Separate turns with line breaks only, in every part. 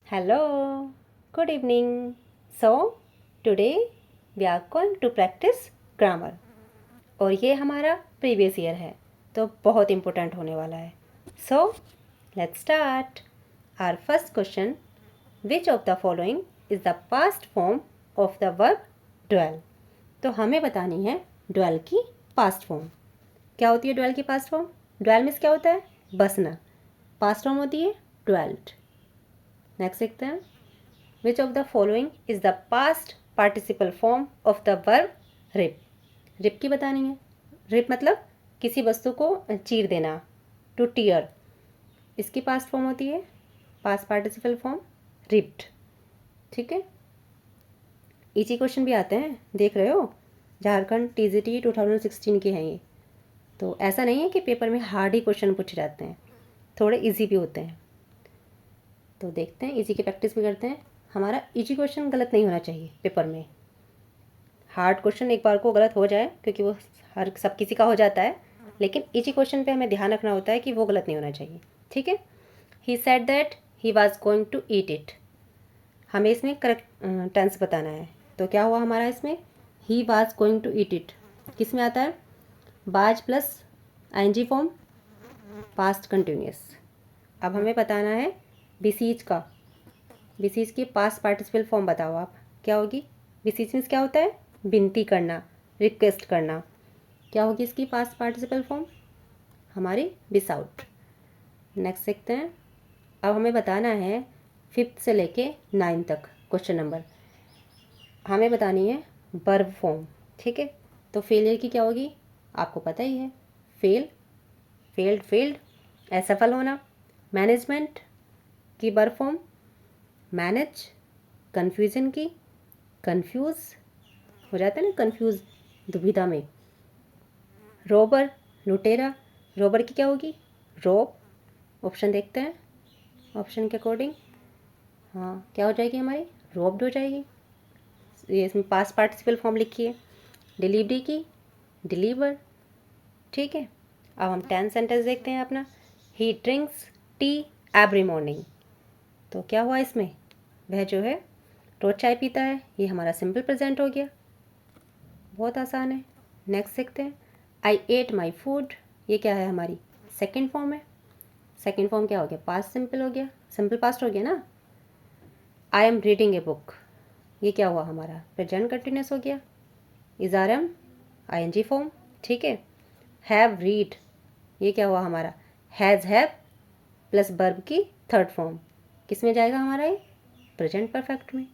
Hello, good evening. So, today we are going to practice grammar. और ये हमारा previous year है तो बहुत इम्पोर्टेंट होने वाला है. So, let's start. Our first question, which of the following is the past form of the verb dwell? तो हमें बतानी है dwell की past form. क्या होती है dwell की past form? Dwell मीन्स क्या होता है? बसना. past form होती है dwelled. नेक्स्ट देखते हैं. Which of the following is the past participle form of the verb rip? rip की बतानी है. rip मतलब किसी वस्तु को चीर देना, to tear. इसकी past form होती है past participle form ripped. ठीक है. इजी क्वेश्चन भी आते हैं, देख रहे हो. झारखंड TGT 2016 के हैं ये. तो ऐसा नहीं है कि पेपर में हार्ड ही क्वेश्चन पूछे जाते हैं, थोड़े इजी भी होते हैं. तो देखते हैं, इजी की प्रैक्टिस भी करते हैं. हमारा इजी क्वेश्चन गलत नहीं होना चाहिए पेपर में. हार्ड क्वेश्चन एक बार को गलत हो जाए क्योंकि वो हर सब किसी का हो जाता है, लेकिन इजी क्वेश्चन पे हमें ध्यान रखना होता है कि वो गलत नहीं होना चाहिए. ठीक है. He said that he was going to eat it. हमें इसमें करेक्ट टेंस बताना है. तो क्या हुआ हमारा इसमें? He was going to eat it किस में आता है? Was plus ING form past continuous. अब हमें बताना है बिसीज का. बिसीज की पास्ट पार्टिसिपल फॉर्म बताओ आप, क्या होगी? बिसीज मीन्स क्या होता है? विनती करना, रिक्वेस्ट करना. क्या होगी इसकी पास्ट पार्टिसिपल फॉर्म? हमारी बिसाउट. नेक्स्ट देखते हैं. अब हमें बताना है 5th से लेके 9 तक क्वेश्चन नंबर. हमें बतानी है वर्ब फॉर्म. ठीक है. तो फेलियर की क्या होगी? आपको पता ही है. फेल, फेल्ड, फेल्ड, असफल होना. मैनेजमेंट की वर्ब फॉर्म मैनेज. कन्फ्यूजन की कन्फ्यूज़, हो जाता है ना कन्फ्यूज़, दुविधा में. रोबर, लुटेरा. रोबर की क्या होगी? रोब. ऑप्शन देखते हैं. ऑप्शन के अकॉर्डिंग हाँ क्या हो जाएगी हमारी? रोब्ड हो जाएगी. ये इसमें पास्ट पार्टिसिपल फॉर्म लिखी है. डिलीवरी की डिलीवर. ठीक है. अब हम 10 सेंटेंस देखते हैं अपना. ही ड्रिंक्स टी एवरी मॉर्निंग. तो क्या हुआ इसमें? वह जो है रोज चाय पीता है. ये हमारा सिंपल प्रेजेंट हो गया. बहुत आसान है. नेक्स्ट देखते हैं. आई एट माई फूड. ये क्या है हमारी? सेकेंड फॉर्म है. सेकेंड फॉर्म क्या हो गया? पास्ट सिंपल हो गया, सिंपल पास्ट हो गया ना. I am reading a book. ये क्या हुआ हमारा? प्रेजेंट कंटिन्यूस हो गया. Is are am ING form. ठीक है. Have read. ये क्या हुआ हमारा? हैज़ हैव प्लस वर्ब की थर्ड फॉर्म. किस में जाएगा हमारा ये? प्रेजेंट परफेक्ट में.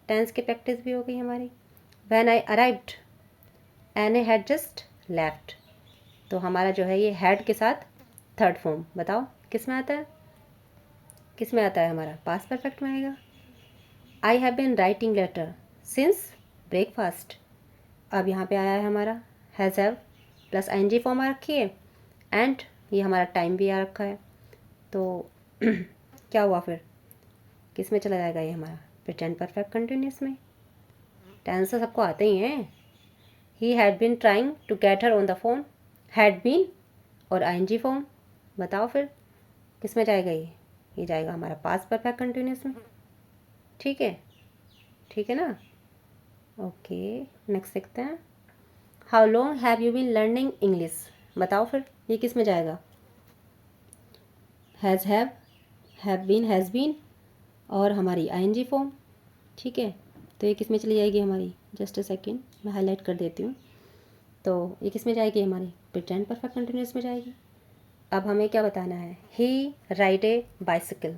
टेंस की प्रैक्टिस भी हो गई हमारी. When I arrived Anne had just left. तो हमारा जो है ये हैड के साथ थर्ड फॉर्म. बताओ किस में आता है? किस में आता है हमारा? पास्ट परफेक्ट में आएगा. I have been writing letter since breakfast. अब यहाँ पे आया है हमारा has have plus ING form आ रखी है एंड ये हमारा टाइम भी आ रखा है. तो क्या हुआ फिर? किस में चला जाएगा ये हमारा? प्रेजेंट परफेक्ट कंटिन्यूस में. टेंस तो सबको आते ही हैं. He had been trying to get her on the phone. Had been और आईएनजी फॉर्म. बताओ फिर किस में जाएगा ये? ये जाएगा हमारा पास्ट परफेक्ट कंटिन्यूस में. ठीक है. ठीक है ना. ओके. नेक्स्ट देखते हैं. How long have you been learning English. बताओ फिर ये किस में जाएगा? हैव बीन, हैज़ बीन और हमारी आईएनजी फॉर्म. ठीक है. तो ये किस में चली जाएगी हमारी? जस्ट अ सेकेंड, मैं हाईलाइट कर देती हूँ. तो ये किस में जाएगी हमारी? प्रेजेंट परफेक्ट कंटिन्यूस में जाएगी. अब हमें क्या बताना है? ही राइड ए बाइसिकल.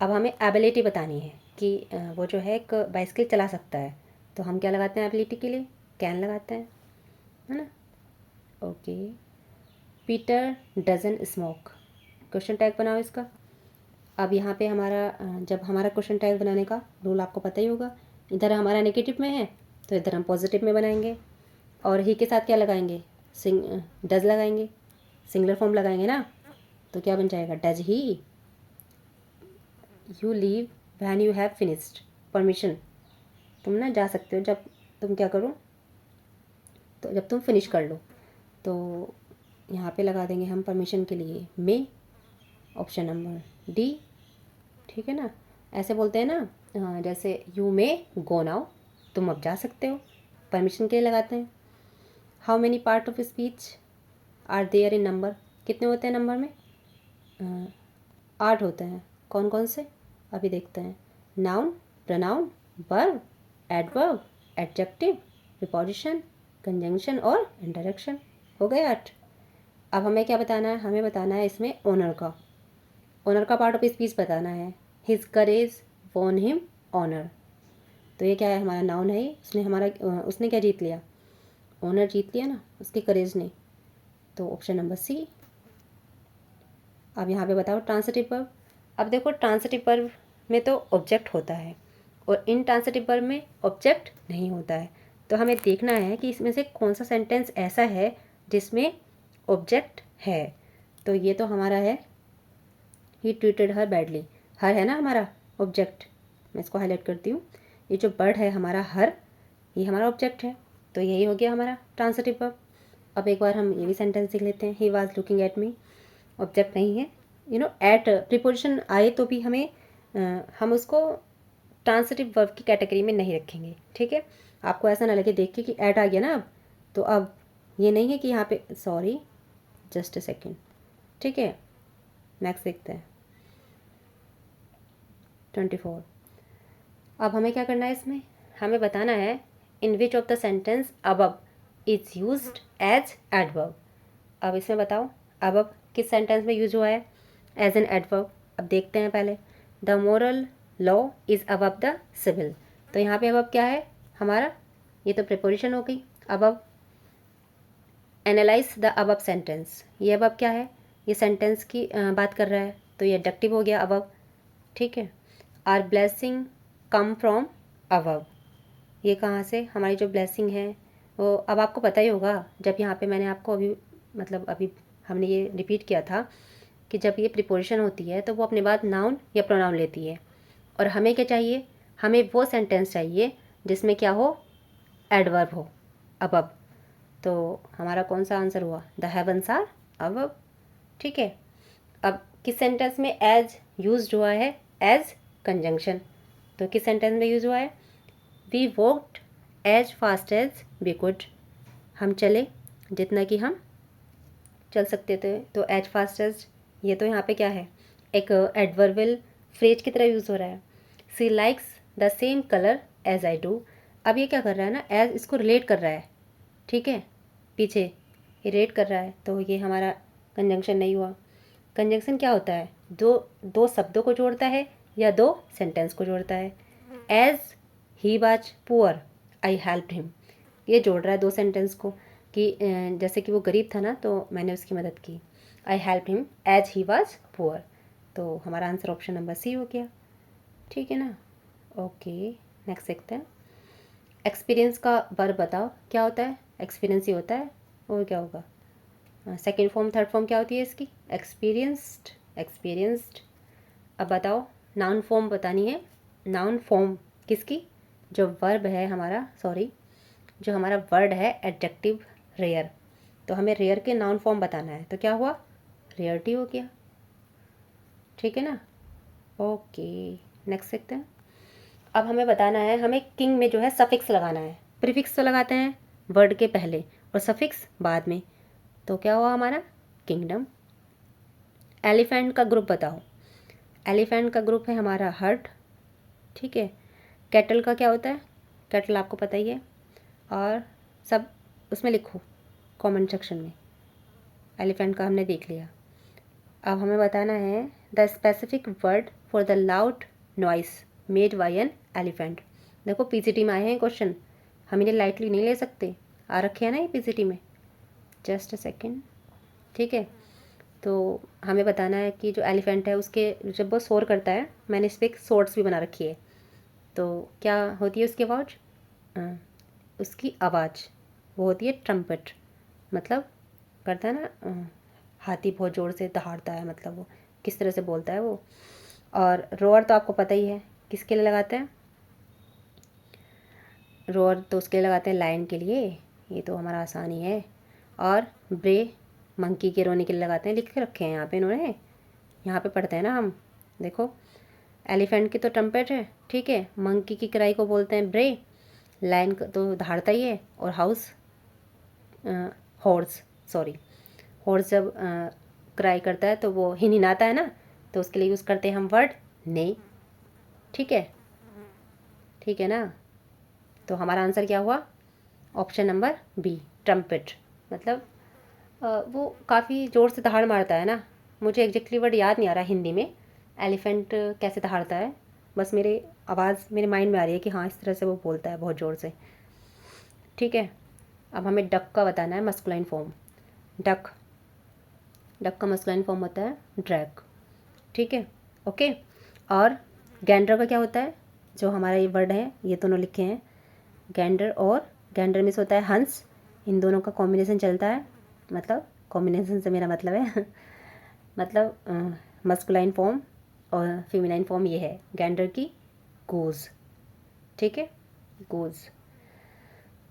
अब हमें एबिलिटी बतानी है कि वो जो है एक बाइसिकल चला सकता है. तो हम क्या लगाते हैं एबिलिटी के लिए? कैन लगाते हैं, है ना. Okay. Peter doesn't smoke. Question tag बनाओ इसका. अब यहाँ पे हमारा जब हमारा क्वेश्चन टैग बनाने का रूल आपको पता ही होगा. इधर हमारा नेगेटिव में है तो इधर हम पॉजिटिव में बनाएंगे. और ही के साथ क्या लगाएंगे? डज लगाएंगे, सिंगुलर फॉर्म लगाएंगे ना. तो क्या बन जाएगा? Does he you leave when you have finished. Permission, तुम ना जा सकते हो जब तुम क्या करो, तो जब तुम फिनिश कर लो. तो यहाँ पे लगा देंगे हम परमिशन के लिए मे. Option number D. ठीक है ना. ऐसे बोलते हैं ना, जैसे यू मे गो नाउ, तुम अब जा सकते हो, परमिशन के लिए लगाते हैं। How many part of speech are there in number, कितने होते हैं नंबर में? 8 होते हैं। कौन कौन से, अभी देखते हैं। Noun, pronoun, verb, adverb, adjective, preposition, conjunction और इंटरेक्शन। हो गए 8। अब हमें क्या बताना है? हमें बताना है इसमें ओनर का पार्ट ऑफ स्पीच बताना है। हिज करेज वॉन हिम ऑनर। तो ये क्या है? हमारा नाउन है। उसने क्या जीत लिया? ऑनर जीत लिया ना, उसके करेज ने। तो ऑप्शन नंबर सी। अब यहाँ पे बताओ ट्रांसिटिव वर्ब। अब देखो ट्रांसिटिव वर्ब में तो ऑब्जेक्ट होता है और इनट्रांसिटिव वर्ब में ऑब्जेक्ट नहीं होता है। तो हमें देखना है कि इसमें से कौन सा सेंटेंस ऐसा है जिसमें ऑब्जेक्ट है। तो ये तो हमारा है, ही ट्रीटेड हर बैडली। हर है ना हमारा ऑब्जेक्ट, मैं इसको हाईलाइट करती हूँ। ये जो बर्ड है हमारा हर, ये हमारा ऑब्जेक्ट है। तो यही हो गया हमारा ट्रांसिटिव वर्ब। अब एक बार हम ये भी सेंटेंस देख लेते हैं। He was looking at me, object नहीं है। एट प्रीपोजिशन आए तो भी हम उसको ट्रांसिटिव वर्ब की कैटेगरी में नहीं रखेंगे, ठीक है। आपको ऐसा ना लगे देख के कि एट आ गया ना अब, तो अब ये नहीं है कि यहाँ पे, सॉरी जस्ट अ सेकेंड, ठीक है। नेक्स्ट देखते हैं 24। अब हमें क्या करना है इसमें? हमें बताना है in which of the sentence above is used as adverb. अब इसमें बताओ अबव किस सेंटेंस में यूज हुआ है एज एन एडवर्ब। अब देखते हैं पहले। The moral law is above the civil. तो यहाँ पे अबव क्या है हमारा? ये तो प्रीपोजिशन हो गई। Above, analyse the above sentence. ये अबव क्या है? ये सेंटेंस की बात कर रहा है, तो ये एडजेक्टिव हो गया अबव, ठीक है। Our blessing come from above. ये कहाँ से? हमारी जो ब्लेसिंग है वो, अब आपको पता ही होगा, जब यहाँ पे मैंने आपको अभी हमने ये रिपीट किया था कि जब ये प्रीपोजिशन होती है तो वो अपने बाद नाउन या प्रोनाउन लेती है। और हमें क्या चाहिए? हमें वो सेंटेंस चाहिए जिसमें क्या हो? एडवर्ब हो, अबव। तो हमारा कौन सा आंसर हुआ? द हेवंस आर अबव, ठीक है। अब किस सेंटेंस में एज यूज्ड हुआ है? As conjunction. तो किस सेंटेंस में यूज हुआ है? We walked as fast as we could. हम चले जितना कि हम चल सकते थे। तो एज फास्ट एज, ये तो यहाँ पे क्या है? एक एडवर्बल फ्रेज की तरह यूज़ हो रहा है। She likes the same colour as I do. अब ये क्या कर रहा है ना, एज इसको रिलेट कर रहा है, ठीक है। पीछे ये रिलेट कर रहा है, तो ये हमारा कंजंक्शन नहीं हुआ। कंजंक्शन क्या होता है? दो शब्दों को जोड़ता है या दो सेंटेंस को जोड़ता है। As he was poor I helped him, ये जोड़ रहा है दो सेंटेंस को कि जैसे कि वो गरीब था ना तो मैंने उसकी मदद की। I help him as he was poor. तो हमारा आंसर ऑप्शन नंबर सी हो गया, ठीक है ना। ओके, नेक्स्ट देखते हैं। एक्सपीरियंस का वर्ब बताओ क्या होता है? एक्सपीरियंस ही होता है, और क्या होगा? सेकेंड फॉर्म थर्ड फॉर्म क्या होती है इसकी? Experienced, experienced. अब बताओ नाउन फॉर्म बतानी है। नाउन फॉर्म किसकी? जो वर्ब है हमारा, सॉरी, जो हमारा वर्ड है एडजेक्टिव रेयर, तो हमें रेयर के नाउन फॉर्म बताना है। तो क्या हुआ? रेयरटी हो गया, ठीक है ना। ओके, नेक्स्ट देखते हैं। अब हमें बताना है, हमें किंग में जो है सफिक्स लगाना है। प्रीफिक्स तो लगाते हैं वर्ड के पहले और सफिक्स बाद में। तो क्या हुआ हमारा? किंगडम। एलिफेंट का ग्रुप बताओ। एलिफेंट का ग्रुप है हमारा हर्ट, ठीक है। कैटल का क्या होता है? कैटल आपको पता ही है, और सब उसमें लिखो कमेंट सेक्शन में। एलिफेंट का हमने देख लिया। अब हमें बताना है the specific word for the loud noise made by an elephant. देखो पीसीटी में आए हैं क्वेश्चन, हम इन्हें लाइटली नहीं ले सकते, आ रखे हैं ना ये पीसीटी में। जस्ट अ सेकेंड, ठीक है। तो हमें बताना है कि जो एलिफेंट है उसके जब वो शोर करता है, मैंने इस पर एक शॉर्ट्स भी बना रखी है। तो क्या होती है उसकी आवाज़? उसकी आवाज़ वो होती है ट्रम्पेट। मतलब करता है ना, हाथी बहुत ज़ोर से दहाड़ता है, मतलब वो किस तरह से बोलता है वो। और रोअर तो आपको पता ही है किसके लिए लगाते हैं? रोअर तो उसके लिए लगाते हैं लायन के लिए, ये तो हमारा आसान ही है। और ब्रे मंकी के रोने के लिए लगाते हैं, लिख के रखे हैं यहाँ पे इन्होंने, यहाँ पे पढ़ते हैं ना हम। देखो एलिफेंट की तो ट्रम्पेट है, ठीक है। मंकी की क्राई को बोलते हैं ब्रे, लायन का तो दहाड़ता ही है, और हाउस हॉर्स, सॉरी हॉर्स जब क्राई करता है तो वो हिनहिनाता है ना, तो उसके लिए यूज़ करते हैं हम वर्ड ने, ठीक है, ठीक है ना। तो हमारा आंसर क्या हुआ? Option number B, trumpet. मतलब वो काफ़ी ज़ोर से दहाड़ मारता है ना, मुझे एग्जैक्टली वर्ड याद नहीं आ रहा हिंदी में, एलिफेंट कैसे दहाड़ता है, बस मेरे आवाज़ मेरे माइंड में आ रही है कि हाँ इस तरह से वो बोलता है बहुत ज़ोर से, ठीक है। अब हमें डक का बताना है मस्कुलाइन फॉर्म। डक, डक का मस्कुलाइन फॉर्म होता है ड्रैग, ठीक है, ओके। और गैंडर का क्या होता है? जो हमारा ये वर्ड है ये दोनों लिखे हैं, गैंडर और गैंडर में से होता है हंस, इन दोनों का कॉम्बिनेशन चलता है, मतलब कॉम्बिनेशन से मेरा मतलब है मतलब मस्कुलाइन फॉर्म और फेमिनाइन फॉर्म ये है गैंडर की, गोज़, ठीक है, गोज़।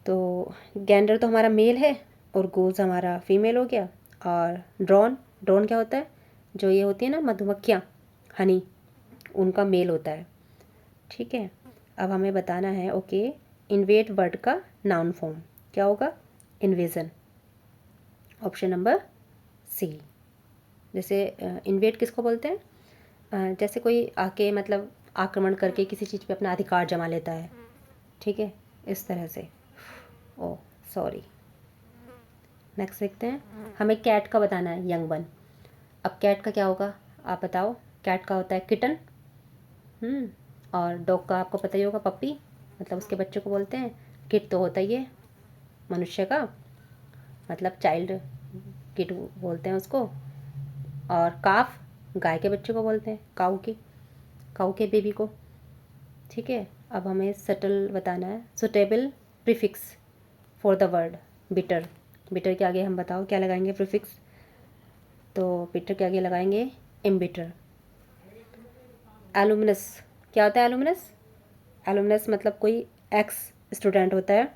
तो गैंडर तो हमारा मेल है और गोज़ हमारा फीमेल हो गया। और ड्रोन, ड्रोन क्या होता है? जो ये होती है ना मधुमक्खियाँ, हनी, उनका मेल होता है, ठीक है। अब हमें बताना है ओके, इन्वेट वर्ड का नाउन फॉर्म क्या होगा? Invasion, option number C. जैसे इन्वेट किसको बोलते हैं? जैसे कोई आके मतलब आक्रमण करके किसी चीज़ पे अपना अधिकार जमा लेता है, ठीक है, इस तरह से। ओ सॉरी, नेक्स्ट देखते हैं। हमें कैट का बताना है, यंग वन। अब कैट का क्या होगा आप बताओ? कैट का होता है किटन, और डॉग का आपको पता ही होगा पप्पी, मतलब उसके बच्चों को बोलते हैं। किट तो होता ही है मनुष्य का, मतलब चाइल्ड किट बोलते हैं उसको। और काफ गाय के बच्चे को बोलते हैं, काऊ के बेबी को, ठीक है। अब हमें सटल बताना है, suitable prefix for the word bitter. Bitter के आगे हम बताओ क्या लगाएंगे प्रीफिक्स? तो बिटर के आगे लगाएंगे एम्बिटर। एलुमिनस, क्या होता है एलुमिनस? एलुमिनस मतलब कोई एक्स स्टूडेंट होता है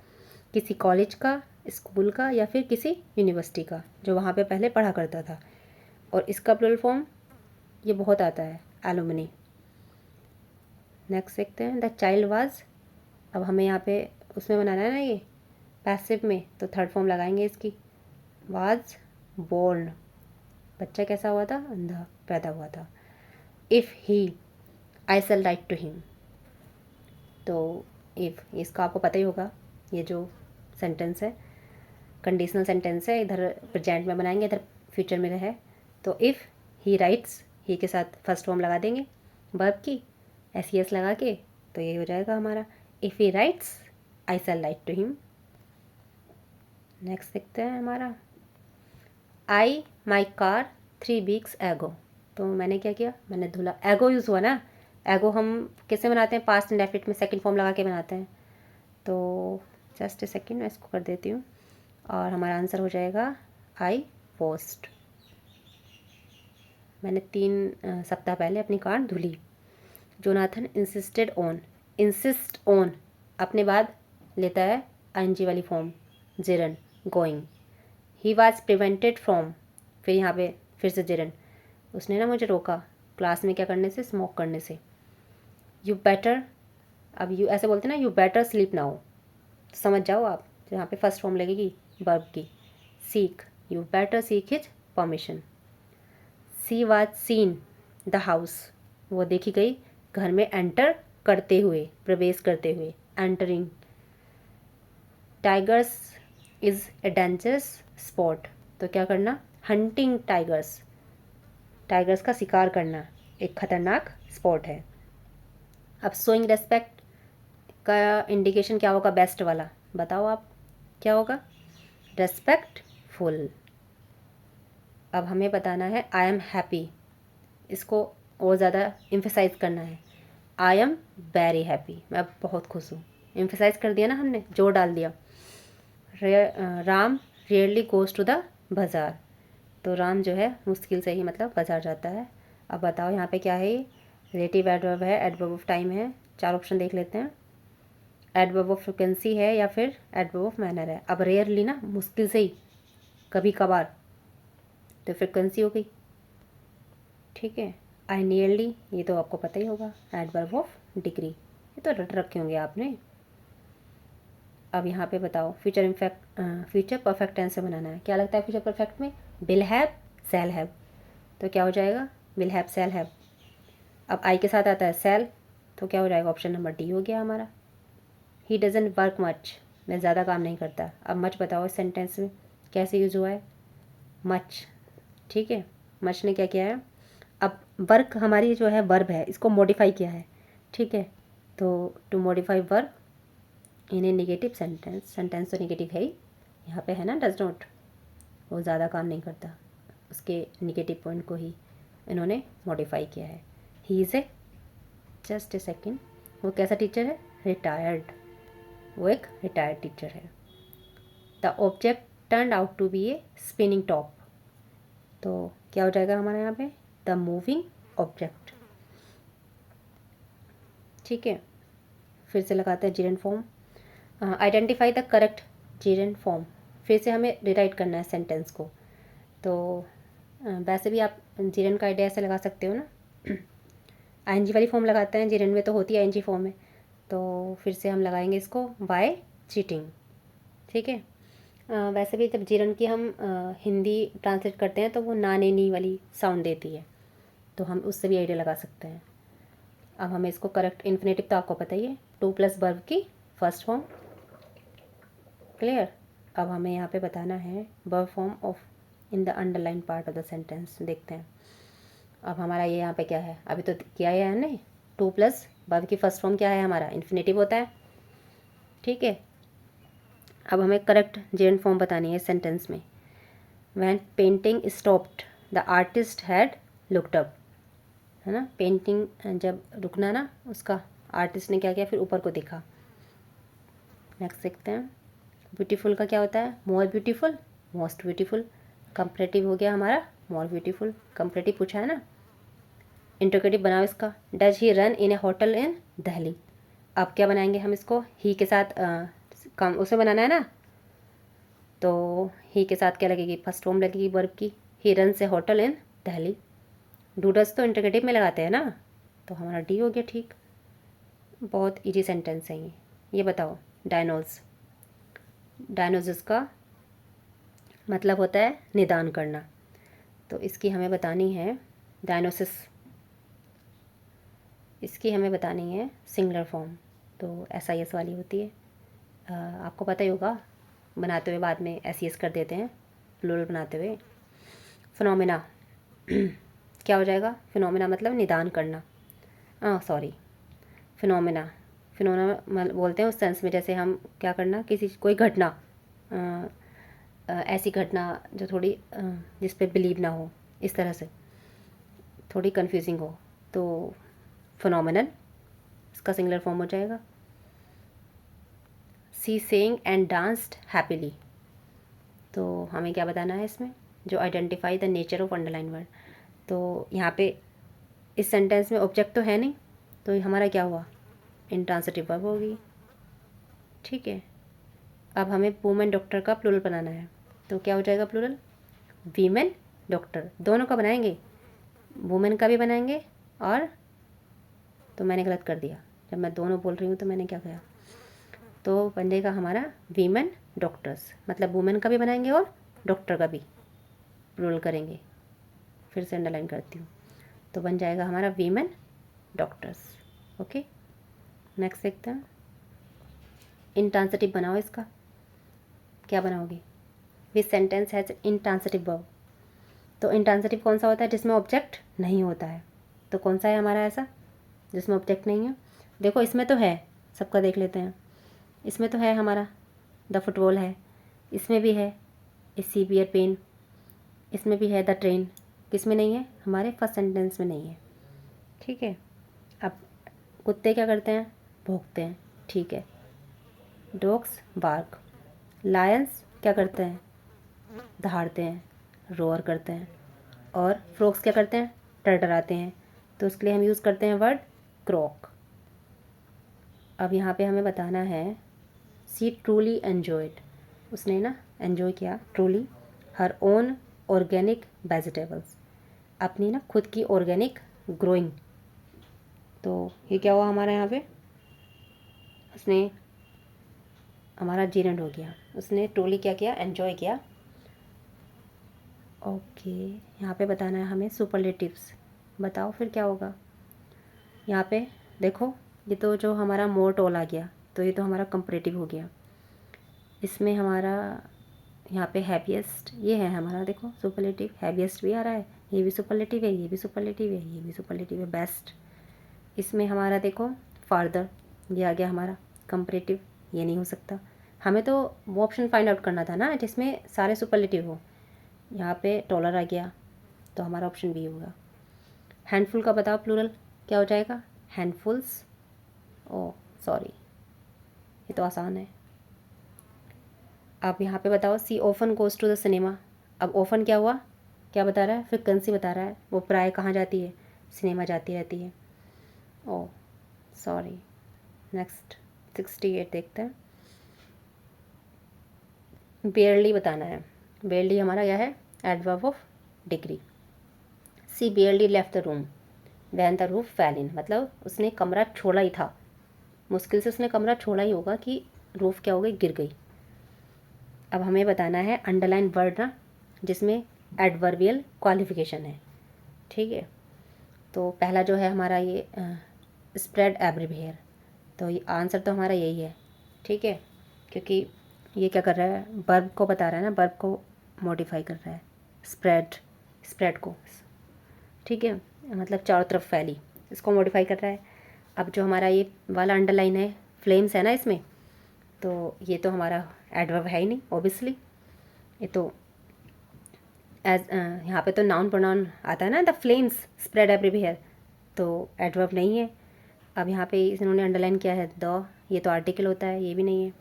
किसी कॉलेज का, स्कूल का या फिर किसी यूनिवर्सिटी का, जो वहाँ पे पहले पढ़ा करता था। और इसका प्लूरल फॉर्म ये बहुत आता है, एलुमनी। नेक्स्ट देखते हैं, द चाइल्ड वाज। अब हमें यहाँ पे उसमें बनाना है ना ये पैसिव में, तो थर्ड फॉर्म लगाएंगे इसकी, वाज बोर्न। बच्चा कैसा हुआ था? अंधा पैदा हुआ था। If he, I shall write to him. तो इफ़, इसका आपको पता ही होगा, ये जो सेंटेंस है कंडीशनल सेंटेंस है, इधर प्रेजेंट में बनाएंगे, इधर फ्यूचर में है। तो इफ़ ही राइट्स, ही के साथ फर्स्ट फॉर्म लगा देंगे वर्ब की, एस लगा के, तो ये हो जाएगा हमारा if he writes I shall write to him. Next देखते हैं हमारा, आई माई कार 3 वीक्स एगो। तो मैंने क्या किया? मैंने धुला, एगो यूज़ हुआ ना। एगो हम कैसे बनाते हैं? पास्ट इंडेफिनिट में सेकंड फॉर्म लगा के बनाते हैं। तो जस्ट ए सेकेंड, मैं इसको कर देती हूँ, और हमारा आंसर हो जाएगा आई पोस्ट। मैंने 3 सप्ताह पहले अपनी कार धुली। Jonathan insisted on, insist on अपने बाद लेता है आईएनजी वाली फॉर्म, जिरन, going. He was prevented from, फिर यहाँ पे फिर से जिरन, उसने ना मुझे रोका क्लास में क्या करने से? स्मोक करने से। यू बेटर, अब यू ऐसे बोलते हैं ना, यू बेटर स्लीप नाउ, तो समझ जाओ आप, यहाँ पे फर्स्ट फॉर्म लगेगी वर्ब की, seek, you better seek his permission. She was seen the house, वो देखी गई घर में एंटर करते हुए, प्रवेश करते हुए, entering. Tigers is a dangerous spot, तो क्या करना? हंटिंग टाइगर्स, टाइगर्स का शिकार करना एक खतरनाक स्पॉट है। अब शोइंग रेस्पेक्ट का इंडिकेशन क्या होगा? बेस्ट वाला बताओ आप, क्या होगा? रेस्पेक्टफुल। अब हमें बताना है आई एम हैप्पी, इसको और ज़्यादा एम्फेसाइज करना है। आई एम वेरी हैप्पी, मैं बहुत खुश हूँ। एम्फेसाइज कर दिया ना हमने, जोर डाल दिया। Ram rarely goes to the bazaar, तो राम जो है मुश्किल से ही मतलब बाज़ार जाता है। अब बताओ यहाँ पे क्या है? ये रिलेटिव एडवर्ब है, एडवर्ब ऑफ टाइम है। 4 ऑप्शन देख लेते हैं। एडवर्ब ऑफ फ्रिक्वेंसी है या फिर एडवर्ब ऑफ मैनर है। अब रेयरली ना, मुश्किल से ही, कभी कभार, तो फ्रिक्वेंसी हो गई, ठीक है। आई नियरली, ये तो आपको पता ही होगा, एडवर्ब ऑफ डिग्री, ये तो रट रखे होंगे आपने। अब यहाँ पे बताओ फ्यूचर परफेक्ट टेंस से बनाना है। क्या लगता है फ्यूचर परफेक्ट में? विल हैव, शैल हैव, तो क्या हो जाएगा? Will have, shall have. अब आई के साथ आता है शैल, तो क्या हो जाएगा? ऑप्शन नंबर डी हो गया हमारा। ही डजंट वर्क मच, मैं ज़्यादा काम नहीं करता। अब मच बताओ इस सेंटेंस में कैसे यूज़ हुआ है? मच, ठीक है, मच ने क्या किया है? अब वर्क हमारी जो है वर्ब है, इसको मॉडिफाई किया है, ठीक है। तो to modify verb in a negative sentence, sentence तो नेगेटिव है ही, यहाँ पे है ना डज नॉट, वो ज़्यादा काम नहीं करता, उसके नेगेटिव पॉइंट को ही इन्होंने मॉडिफाई किया है। He is a, just a second, वो कैसा टीचर है? रिटायर्ड, वो एक रिटायर्ड टीचर है। The object turn out to be a spinning top, तो क्या हो जाएगा हमारे यहाँ पे? द मूविंग ऑब्जेक्ट, ठीक है। फिर से लगाते हैं जीरेंड form. Identify the correct जीरेंड form, फिर से हमें रिराइट करना है सेंटेंस को। तो वैसे भी आप जीरेंड का आइडिया ऐसे लगा सकते हो ना, आईएनजी वाली फॉर्म लगाते हैं, जीरेंड में तो होती है आईएनजी फॉर्म में, तो फिर से हम लगाएंगे इसको बाय चीटिंग, ठीक है। वैसे भी जब जीरन की हम हिंदी ट्रांसलेट करते हैं तो वो ना ने नी वाली साउंड देती है, तो हम उससे भी आइडिया लगा सकते हैं। अब हमें इसको करेक्ट इन्फिनेटिव तो आपको पता ही है, टू प्लस वर्ब की फर्स्ट फॉर्म, क्लियर। अब हमें यहाँ पे बताना है verb form of in the underline part of the sentence, देखते हैं। अब हमारा ये यहाँ पे क्या है? अभी तो किया है हमने, टू प्लस वर्ब की फर्स्ट फॉर्म क्या है हमारा? इन्फिनेटिव होता है, ठीक है। अब हमें करेक्ट जेरेंड फॉर्म बतानी है सेंटेंस में। When painting stopped the artist had looked up, है ना, पेंटिंग जब रुकना ना उसका, आर्टिस्ट ने क्या किया? फिर ऊपर को देखा। नेक्स्ट देखते हैं, ब्यूटीफुल का क्या होता है? More beautiful, most beautiful. Comparative हो गया हमारा मोर ब्यूटीफुल, कंपैरेटिव पूछा है ना। इंटरगेटिव बनाओ इसका, does he run in A hotel in Delhi. अब क्या बनाएंगे हम इसको? ही के साथ काम उसे बनाना है ना, तो ही के साथ क्या लगेगी? फर्स्ट फॉर्म लगेगी वर्ब की, ही रन से होटल इन दिल्ली। डूडस तो इंटरगेटिव में लगाते हैं ना, तो हमारा डी हो गया, ठीक। बहुत इजी सेंटेंस है ये बताओ, डायनोज, डायनोसिस का मतलब होता है निदान करना, तो इसकी हमें बतानी है डायनोसिस, इसकी हमें बतानी है सिंगुलर फॉर्म, तो SIS वाली होती है। आपको पता ही होगा, बनाते हुए बाद में SES कर देते हैं प्लूरल बनाते हुए। फिनोमेना क्या हो जाएगा? फिनोमेना मतलब निदान करना, सॉरी, फिनोमेना, फिनोमेना बोलते हैं उस सेंस में जैसे हम क्या करना, किसी कोई घटना, ऐसी घटना जो थोड़ी जिस पे बिलीव ना हो, इस तरह से थोड़ी कंफ्यूजिंग हो, तो फिनोमेनन इसका सिंगुलर फॉर्म हो जाएगा। सी सेइंग एंड डांस्ड हैप्पीली, तो हमें क्या बताना है इसमें? जो identify the nature of underline word, तो यहाँ पे इस सेंटेंस में ऑब्जेक्ट तो है नहीं, तो हमारा क्या हुआ? इंट्रांसिटिव वर्ब होगी, ठीक है। अब हमें वुमेन डॉक्टर का प्लूरल बनाना है, तो क्या हो जाएगा प्लूरल? वीमेन डॉक्टर, दोनों का बनाएंगे, वुमेन का भी बनाएंगे और, तो मैंने गलत कर दिया, जब मैं दोनों बोल रही हूँ तो मैंने क्या किया, तो बन जाएगा हमारा वीमेन डॉक्टर्स, मतलब वुमेन का भी बनाएंगे और डॉक्टर का भी प्लूरल करेंगे। फिर से अंडरलाइन करती हूँ, तो बन जाएगा हमारा वीमेन डॉक्टर्स, ओके। नेक्स्ट देखते हैं, इंट्रांसिटिव बनाओ इसका, क्या बनाओगे? विच सेंटेंस हैज इंट्रांसिटिव वर्ब, तो इंट्रांसिटिव कौन सा होता है? जिसमें ऑब्जेक्ट नहीं होता है, तो कौन सा है हमारा ऐसा जिसमें ऑब्जेक्ट नहीं है? देखो इसमें तो है, सबका देख लेते हैं, इसमें तो है हमारा द फुटबॉल है, इसमें भी है ए सीवियर पेन, इसमें भी है द ट्रेन, किसमें नहीं है? हमारे फर्स्ट सेंटेंस में नहीं है, ठीक है। अब कुत्ते क्या करते हैं? भौंकते हैं, ठीक है, डॉग्स बार्क। लायंस क्या करते हैं? दहाड़ते हैं, रोअर करते हैं। और फ्रॉक्स क्या करते हैं? टरटराते हैं, तो उसके लिए हम यूज़ करते हैं वर्ड क्रॉक। अब यहाँ पे हमें बताना है सी ट्रूली एन्जॉयड, उसने ना एन्जॉय किया truly her own organic vegetables, अपनी ना खुद की ऑर्गेनिक ग्रोइंग। तो ये क्या हुआ हमारा यहाँ पे, उसने हमारा जीरेंड हो गया, उसने ट्रूली क्या किया, एन्जॉय किया। ओके, यहाँ पे बताना है हमें सुपरलेटिव्स। बताओ फिर क्या होगा यहाँ पे। देखो ये तो जो हमारा मोर टोल आ गया, तो ये तो हमारा कंपैरेटिव हो गया। इसमें हमारा यहाँ पे हैप्पीएस्ट ये है हमारा, देखो सुपरलेटिव, हैप्पीएस्ट भी आ रहा है, ये भी सुपरलेटिव है, ये भी सुपरलेटिव है, ये भी सुपरलेटिव है, बेस्ट। इसमें हमारा देखो फार्दर, ये आ गया हमारा कंपैरेटिव, ये नहीं हो सकता। हमें तो वो ऑप्शन फाइंड आउट करना था ना जिसमें सारे सुपरलेटिव हो। यहाँ पे टॉलर आ गया, तो हमारा ऑप्शन बी होगा। हैंडफुल का बताओ प्लूरल क्या हो जाएगा, हैंडफुल्स। ओ सॉरी, ये तो आसान है। अब यहाँ पे बताओ she often goes to the cinema. अब ऑफन क्या हुआ, क्या बता रहा है, फ्रिक्वेंसी बता रहा है, वो प्राय कहाँ जाती है, सिनेमा जाती रहती है। ओ सॉरी, नेक्स्ट 68 देखते हैं। बेयरली बताना है। बेयरली हमारा क्या है, adverb of degree. She barely left the room when the roof fell in, मतलब उसने कमरा छोड़ा ही था, मुश्किल से उसने कमरा छोड़ा ही होगा कि रूफ क्या हो गई, गिर गई। अब हमें बताना है अंडरलाइन वर्ड ना, जिसमें एडवर्बियल क्वालिफिकेशन है, ठीक है। तो पहला जो है हमारा ये स्प्रेड एवरीवेयर, तो ये आंसर तो हमारा यही है, ठीक है, क्योंकि ये क्या कर रहा है, वर्ब को बता रहा है ना, वर्ब को मॉडिफाई कर रहा है, स्प्रेड, स्प्रेड को, ठीक है, मतलब चारों तरफ फैली, इसको मॉडिफाई कर रहा है। अब जो हमारा ये वाला अंडरलाइन है, फ्लेम्स है ना इसमें, तो ये तो हमारा एडवर्ब है ही नहीं ऑब्वियसली, ये तो एज यहाँ पे तो नाउन प्रोनाउन आता है ना, द फ्लेम्स स्प्रेड एवरीवेयर, तो एडवर्ब नहीं है। अब यहाँ पे इन्होंने अंडरलाइन किया है द, ये तो आर्टिकल होता है, ये भी नहीं है,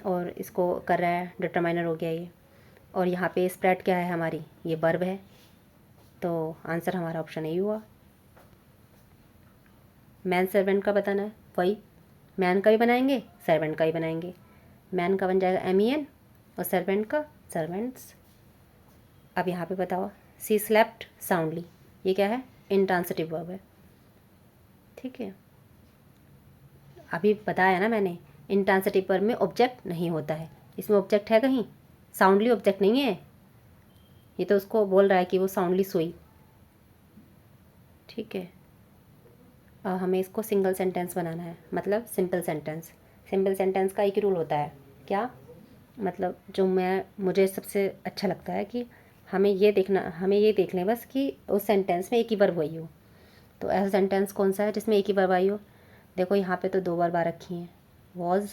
और इसको कर रहा है डिटरमाइनर हो गया ये। और यहाँ पे स्प्रेड क्या है हमारी, ये वर्ब है, तो आंसर हमारा ऑप्शन ए हुआ। मैन सर्वेंट का बताना है, वही मैन का भी बनाएंगे, सर्वेंट का भी बनाएंगे। मैन का बन जाएगा MEN और सर्वेंट का सर्वेंट्स। अब यहाँ पे बताओ सी स्लेप्ट साउंडली, ये क्या है, इंट्रांसिटिव वर्ब है, ठीक है। अभी बताया ना मैंने, इंट्रांसिटिव वर्ब में ऑब्जेक्ट नहीं होता है, इसमें ऑब्जेक्ट है कहीं, साउंडली ऑब्जेक्ट नहीं है, ये तो उसको बोल रहा है कि वो साउंडली सोई, ठीक है। अब हमें इसको सिंगल सेंटेंस बनाना है, मतलब सिंपल सेंटेंस। सिंपल सेंटेंस का एक ही रूल होता है, क्या मतलब, जो मुझे सबसे अच्छा लगता है कि हमें ये देखना, हमें ये देख लें बस कि उस सेंटेंस में एक ही वर्ब आई हो। तो ऐसा सेंटेंस कौन सा है जिसमें एक ही वर्ब आई हो, देखो यहाँ पे तो दो वर्ब आ रखी हैं, was,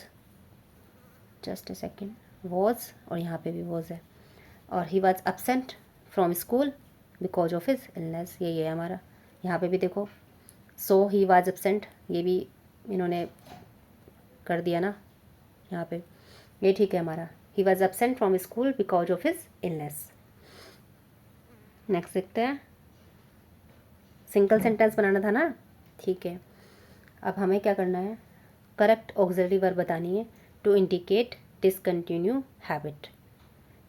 just a second, was, और यहाँ पे भी वॉज है, और he was absent from school because of his illness, यही है हमारा। यहाँ पे भी देखो सो ही वॉज एब्सेंट, ये भी इन्होंने कर दिया ना यहाँ पे, ये ठीक है हमारा, he was absent from school because of his illness. Next देखते हैं, सिंगल सेंटेंस बनाना था ना, ठीक है। अब हमें क्या करना है, करेक्ट ऑक्सिलरी वर्ब बतानी है टू इंडिकेट डिसकंटिन्यू हैबिट,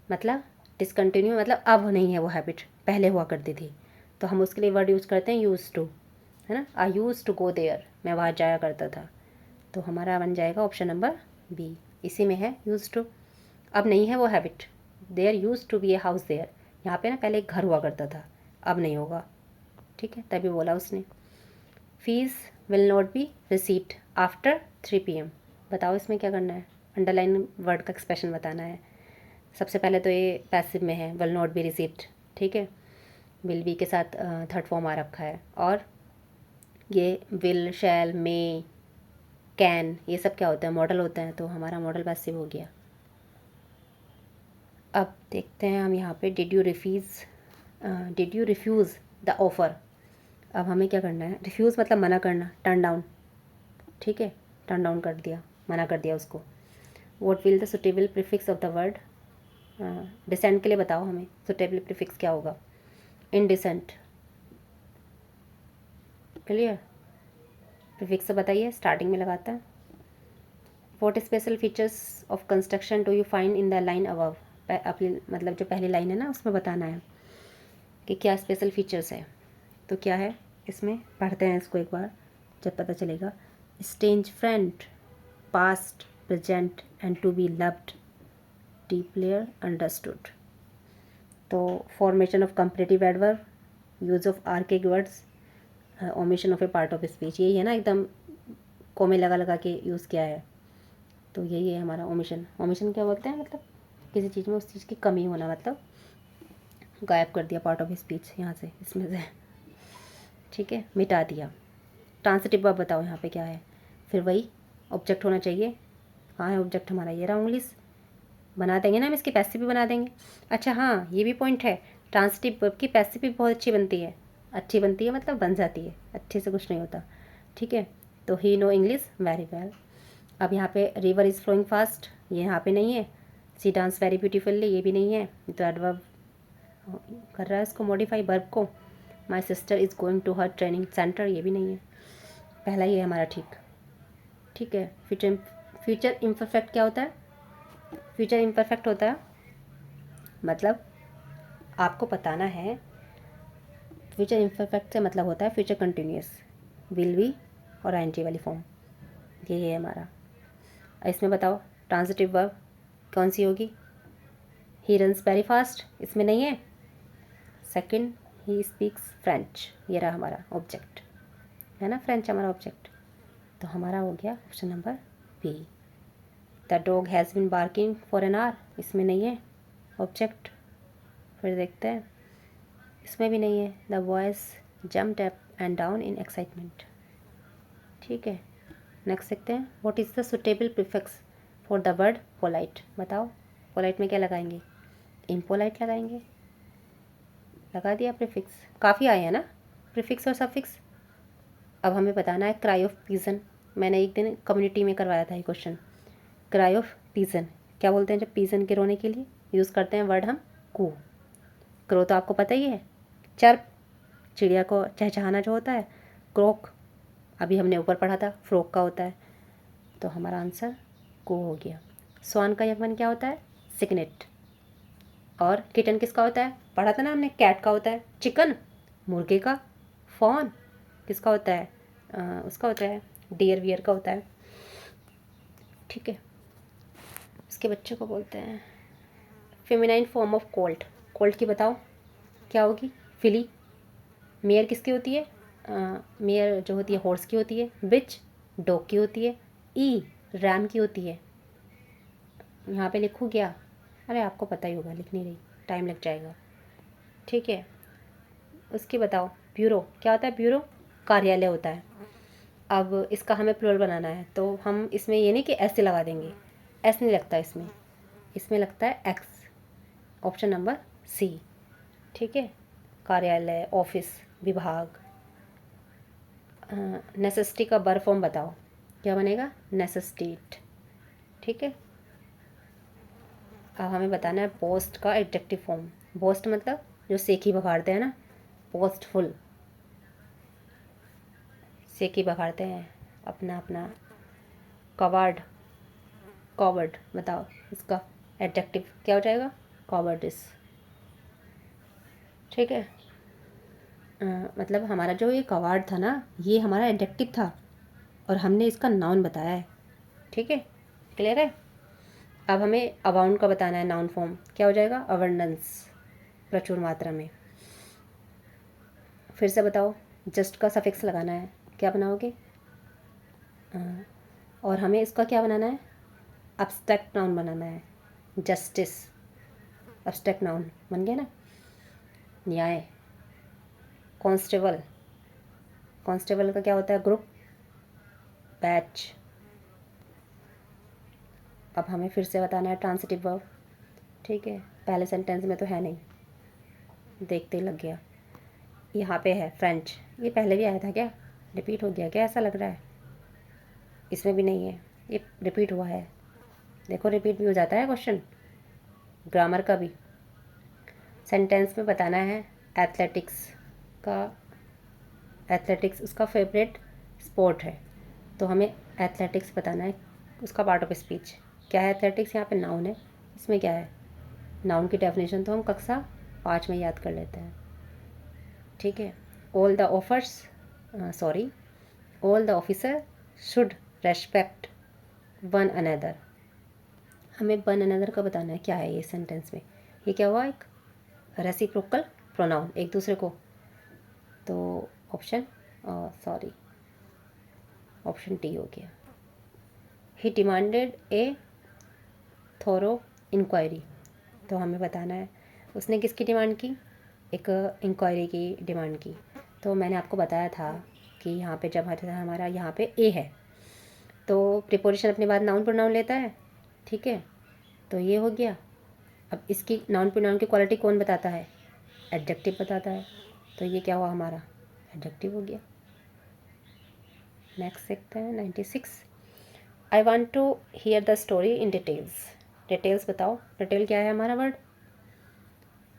मतलब डिसकंटिन्यू मतलब अब नहीं है वो हैबिट, पहले हुआ करती थी, तो हम उसके लिए वर्ड यूज़ करते हैं यूज़ टू, है ना, आई यूज़ टू गो देयर, मैं वहाँ जाया करता था, तो हमारा बन जाएगा ऑप्शन नंबर बी, इसी में है यूज़ टू। अब नहीं है वो habit, there use to be a house there, यहाँ पे ना पहले एक घर हुआ करता था, अब नहीं होगा, ठीक है, तभी बोला उसने। Fees will not be received after 3 PM, बताओ इसमें क्या करना है, अंडरलाइन वर्ड का एक्सप्रेशन बताना है। सबसे पहले तो ये पैसिव में है, विल नॉट बी रिसीव्ड, ठीक है, विल बी के साथ थर्ड फॉर्म आ रखा है, और ये विल, शैल, मे, कैन, ये सब क्या होता है, मॉडल होता है, तो हमारा मॉडल पैसिव हो गया। अब देखते हैं हम यहाँ पे, did you refuse the offer. अब हमें क्या करना है, रिफ्यूज़ मतलब मना करना, टर्न डाउन, ठीक है, टर्न डाउन कर दिया, मना कर दिया उसको। What will the suitable prefix of the word, decent के लिए बताओ हमें सुटेबल प्रीफिक्स क्या होगा, इनडिसेंट, क्लियर, प्रीफिक्स से बताइए, स्टार्टिंग में लगाता है। What special features of construction do you find in the line above, अपनी मतलब जो पहली लाइन है ना उसमें बताना है कि क्या स्पेशल फीचर्स है, तो क्या है, इसमें पढ़ते हैं इसको एक बार, जब पता चलेगा। Strange friend, past, present and to be loved, deeply understood. तो formation of comparative adverb, use of archaic words, omission of a part of speech, यही है ना, एकदम कोमे लगा लगा के यूज़ किया है। तो यही है हमारा ओमिशन। ओमिशन क्या बोलते हैं, मतलब किसी चीज़ में उस चीज़ की कमी होना, मतलब गायब कर दिया पार्ट ऑफ स्पीच यहाँ से, इसमें से, ठीक है, मिटा दिया। ट्रांसिटिव वर्ब बताओ यहाँ पे क्या है। फिर वही ऑब्जेक्ट होना चाहिए। कहाँ है ऑब्जेक्ट हमारा, ये रहा इंग्लिश। बना देंगे ना हम इसकी पैसिव भी बना देंगे। अच्छा हाँ, ये भी पॉइंट है, ट्रांसिटिव वर्ब की पैसिव भी बहुत अच्छी बनती है। अच्छी बनती है मतलब बन जाती है, अच्छे से कुछ नहीं होता, ठीक है। तो ही नो इंग्लिश वेरी वेल। अब यहाँ पे रिवर इज़ फ्लोइंग फास्ट, ये यहाँ पे नहीं है। सी डांस वेरी ब्यूटीफुल्ली, ये भी नहीं है। तो एडवर्ब कर रहा है इसको मॉडिफाई वर्ब को। My sister is going to her training centre, ये भी नहीं है। पहला ये है हमारा ठीक है। फ्यूचर इम्परफेक्ट क्या होता है, फ्यूचर इम्परफेक्ट होता है मतलब आपको बताना है। फ्यूचर इम्परफेक्ट से मतलब होता है फ्यूचर कंटिन्यूअस, विल बी और आईएनजी वाली फॉर्म, ये है हमारा। इसमें बताओ ट्रांजिटिव वर्ब कौन सी होगी। ही रन्स वेरी फास्ट, इसमें नहीं है। सेकंड, ही स्पीक्स फ्रेंच, ये रहा हमारा ऑब्जेक्ट, है ना, फ्रेंच हमारा ऑब्जेक्ट। तो हमारा हो गया option number B. The dog has been barking for an hour, इसमें नहीं है ऑब्जेक्ट। फिर देखते हैं, इसमें भी नहीं है। The boys jumped up and down in excitement, ठीक है। नेक्स्ट देखते हैं, what is the suitable prefix for the word polite. बताओ पोलाइट में क्या लगाएंगे, इम्पोलाइट लगाएंगे। लगा दिया प्रीफिक्स, काफ़ी आए हैं ना प्रीफिक्स और सफिक्स। अब हमें बताना है क्राई ऑफ पीजन। मैंने एक दिन कम्युनिटी में करवाया था ये क्वेश्चन। क्राई ऑफ पीजन क्या बोलते हैं जब पीजन के रोने के लिए यूज़ करते हैं वर्ड हम कू। क्रो तो आपको पता ही है, चर्प, चिड़िया को चहचहाना जो होता है। क्रोक अभी हमने ऊपर पढ़ा था, फ्रोक का होता है। तो हमारा आंसर को हो गया। स्वान का यमन क्या होता है, सिग्नेट। और किटन किसका होता है, पढ़ा था ना हमने, कैट का होता है। चिकन मुर्गे का। फॉन किसका होता है, उसका होता है डियर वियर का होता है, ठीक है। इसके बच्चे को बोलते हैं feminine form of Colt. Colt की बताओ क्या होगी, फिली। मेयर किसकी होती है, मेयर जो होती है हॉर्स की होती है। बिच डॉग की होती है। ई रैम की होती है। यहाँ पे लिखूँ क्या, अरे आपको पता ही होगा, लिख नहीं रही, टाइम लग जाएगा, ठीक है। उसकी बताओ ब्यूरो क्या होता है, ब्यूरो कार्यालय होता है। अब इसका हमें प्लूरल बनाना है, तो हम इसमें ये नहीं कि ऐसे लगा देंगे, एस नहीं लगता इसमें, इसमें लगता है एक्स, ऑप्शन नंबर सी, ठीक है। कार्यालय, ऑफिस, विभाग। नेसेसिटी का बर फॉर्म बताओ क्या बनेगा, नेसेसिटेट, ठीक है। अब हमें बताना है पोस्ट का एडजेक्टिव फॉर्म। बोस्ट मतलब जो सेखी बघाड़ते हैं ना, पोस्टफुल, सेखी बघाड़ते हैं अपना अपना। कवार्ड, कॉवर्ड बताओ इसका एडजेक्टिव क्या हो जाएगा, कॉवर्डिस, ठीक है। मतलब हमारा जो ये कवार्ड था ना, ये हमारा एडजेक्टिव था और हमने इसका नाउन बताया है, ठीक है, क्लियर है। अब हमें अबाउंड का बताना है नाउन फॉर्म, क्या हो जाएगा, अबंडेंस, प्रचुर मात्रा में। फिर से बताओ, जस्ट का सफिक्स लगाना है, क्या बनाओगे। और हमें इसका क्या बनाना है, अब्स्ट्रैक्ट नाउन बनाना है। जस्टिस अब्स्ट्रैक्ट नाउन बन गया ना। न्याय, कांस्टेबल, कांस्टेबल का क्या होता है, ग्रुप, बैच। अब हमें फिर से बताना है ट्रांसिटिव वर्ब, ठीक है। पहले सेंटेंस में तो है नहीं, देखते ही लग गया। यहाँ पे है फ्रेंच, ये पहले भी आया था क्या, रिपीट हो गया क्या, ऐसा लग रहा है। इसमें भी नहीं है, ये रिपीट हुआ है। देखो रिपीट भी हो जाता है क्वेश्चन, ग्रामर का भी। सेंटेंस में बताना है एथलेटिक्स का, एथलेटिक्स उसका फेवरेट स्पोर्ट है, तो हमें एथलेटिक्स बताना है उसका पार्ट ऑफ स्पीच क्या है। एथलेटिक्स यहाँ पे नाउन है, इसमें क्या है, नाउन की डेफिनेशन तो हम कक्षा 5 में याद कर लेते हैं, ठीक है। All the offers sorry, all the officer should respect one another. हमें वन अनदर का बताना है क्या है ये सेंटेंस में। ये क्या हुआ, एक रेसिप्रोकल प्रोनाउन, एक दूसरे को। तो ऑप्शन सॉरी ऑप्शन टी हो गया। ही डिमांडेड ए थोरो इंक्वायरी। तो हमें बताना है उसने किसकी डिमांड की, एक इंक्वायरी की डिमांड की। तो मैंने आपको बताया था कि यहाँ पे जब हमारा यहाँ पे ए है तो प्रिपोजिशन अपने बाद नाउन प्रोनाउन लेता है, ठीक है। तो ये हो गया। अब इसकी नाउन प्रोनाउन की क्वालिटी कौन बताता है, एडजेक्टिव बताता है। तो ये क्या हुआ हमारा, एडजेक्टिव हो गया। नेक्स्ट देखते हैं 96। I want to hear the story in details. Details बताओ, डिटेल क्या है हमारा वर्ड,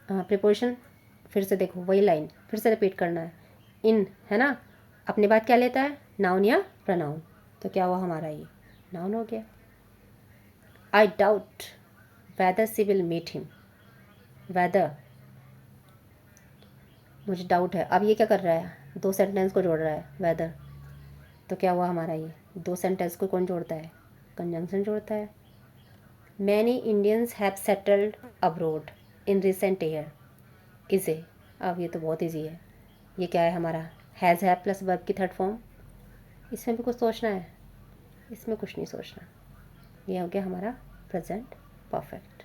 प्रिपोजिशन। फिर से देखो वही लाइन फिर से रिपीट करना है। इन है ना, अपने बाद क्या लेता है, नाउन या प्रोनाउन। तो क्या हुआ हमारा, ये नाउन हो गया। I doubt whether she will meet him. Whether, मुझे डाउट है। अब ये क्या कर रहा है, दो सेंटेंस को जोड़ रहा है, वेदर। तो क्या हुआ हमारा, ये दो सेंटेंस को कौन जोड़ता है, कंजंक्शन जोड़ता है। Many Indians have settled abroad in recent year. इसे, अब ये तो बहुत ईजी है। ये क्या है हमारा, हैज़ है प्लस वर्ब की थर्ड फॉर्म। इसमें भी कुछ सोचना है, इसमें कुछ नहीं सोचना। ये हो गया हमारा present perfect.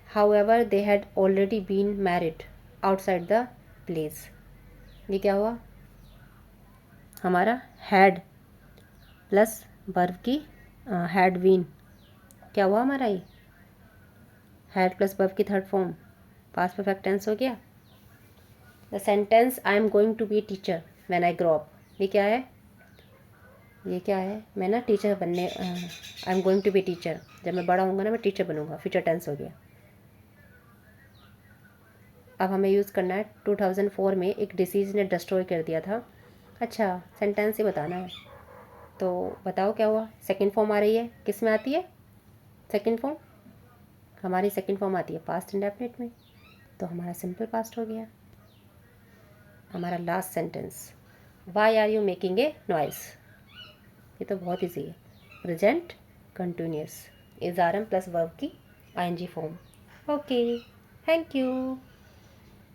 However they had already been married outside the place. ये क्या हुआ हमारा, हैड प्लस वर्ब की हैड बीन। क्या हुआ हमारा, ये हैड प्लस वर्ब की third form, past perfect tense हो गया। The sentence I am going to be teacher when I grow up. ये क्या है, ये क्या है, मैं ना टीचर बनने, I am going to be teacher, जब मैं बड़ा होऊंगा ना मैं टीचर बनूंगा, फ्यूचर टेंस हो गया। अब हमें यूज़ करना है 2004 में एक डिसीज़ ने डिस्ट्रॉय कर दिया था। अच्छा, सेंटेंस ही बताना है। तो बताओ क्या हुआ, सेकंड फॉर्म आ रही है, किस में आती है सेकंड फॉर्म, हमारी सेकंड फॉर्म आती है पास्ट इंडेफिनिट में। तो हमारा सिंपल पास्ट हो गया। हमारा last sentence, why are you making a noise. ये तो बहुत ईजी है, present continuous, is are am plus verb की ING form. Okay, thank you.